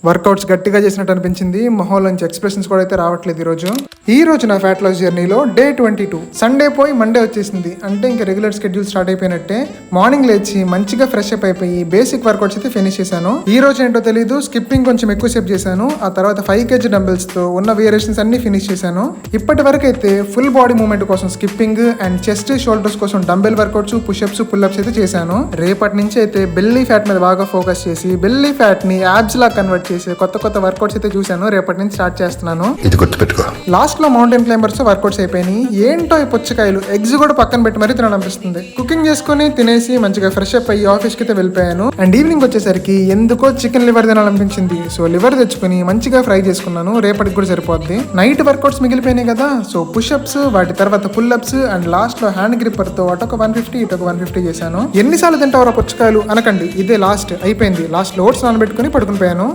Workouts గట్టిగా చేసినట్టు అనిపించింది. మొహంలోంచి ఎక్స్ప్రెషన్స్ కూడా అయితే రావట్లేదు ఈ రోజు నా ఫ్యాట్ లాస్ జర్నీలో డే 22. సండే పోయి మండే వచ్చేసింది. అంటే ఇంకా రెగ్యులర్ షెడ్యూల్ స్టార్ట్ అయిపోయినట్టే. మార్నింగ్ లేచి మంచిగా ఫ్రెష్ అప్ అయిపోయి బేసిక్ వర్కౌట్స్ అయితే ఫినిష్ చేశాను. ఈ రోజు ఏంటో తెలీదు, స్కిప్పింగ్ కొంచెం ఎక్కువ సేపు చేశాను. ఆ తర్వాత 5 kg డంబెల్స్ తో ఉన్న వేరియేషన్స్ అన్ని ఫినిష్ చేశాను. ఇప్పటి వరకు అయితే ఫుల్ బాడీ మూవ్మెంట్ కోసం స్కిప్పింగ్ అండ్ చెస్ట్ షోల్డర్స్ కోసం డంబెల్ వర్కౌట్స్, పుషప్స్, పుల్అప్స్ అయితే చేశాను. రేపటి నుంచి అయితే బెల్లీ ఫ్యాట్ మీద బాగా ఫోకస్ చేసి బెల్లీ ఫ్యాట్ ని యాబ్స్ లా కన్వర్ట్ చేసి కొత్త వర్కౌట్స్ అయితే చూశాను. రేపటి నుంచి స్టార్ట్ చేస్తున్నాను. ఇది గుర్తుపెట్టుకో. లాస్ట్ లో మౌంటైన్ క్లైంబర్స్ వర్కౌట్స్ అయిపోయినాయి. ఏంటో ఈ పుచ్చకాయలు ఎగ్స్ కూడా పక్కన పెట్టి మరీ తినాలనిపిస్తుంది. కుకింగ్ చేసుకుని తినేసి మంచిగా ఫ్రెష్ అప్ అయ్యి ఆఫీస్ కి అయితే వెళ్ళిపోయాను. అండ్ ఈవినింగ్ వచ్చేసరికి ఎందుకో చికెన్ లివర్ తినాలనిపించింది. సో లివర్ తెచ్చుకుని మంచిగా ఫ్రై చేసుకున్నాను. రేపటికి కూడా సరిపోద్ది. నైట్ వర్కౌట్స్ మిగిలిపోయినాయి కదా, సో పుషప్స్, వాటి తర్వాత పుల్అప్స్ అండ్ లాస్ట్ లో హ్యాండ్ గ్రిప్పర్ తో అటొక 150 ఇటొక 150 చేశాను. ఎన్నిసార్లు తింటావరా పుచ్చకాయలు అనకండి, ఇదే లాస్ట్ అయిపోయింది. లాస్ట్ లో ఓట్స్ నానబెట్టుకుని పడుకుని పోయాను.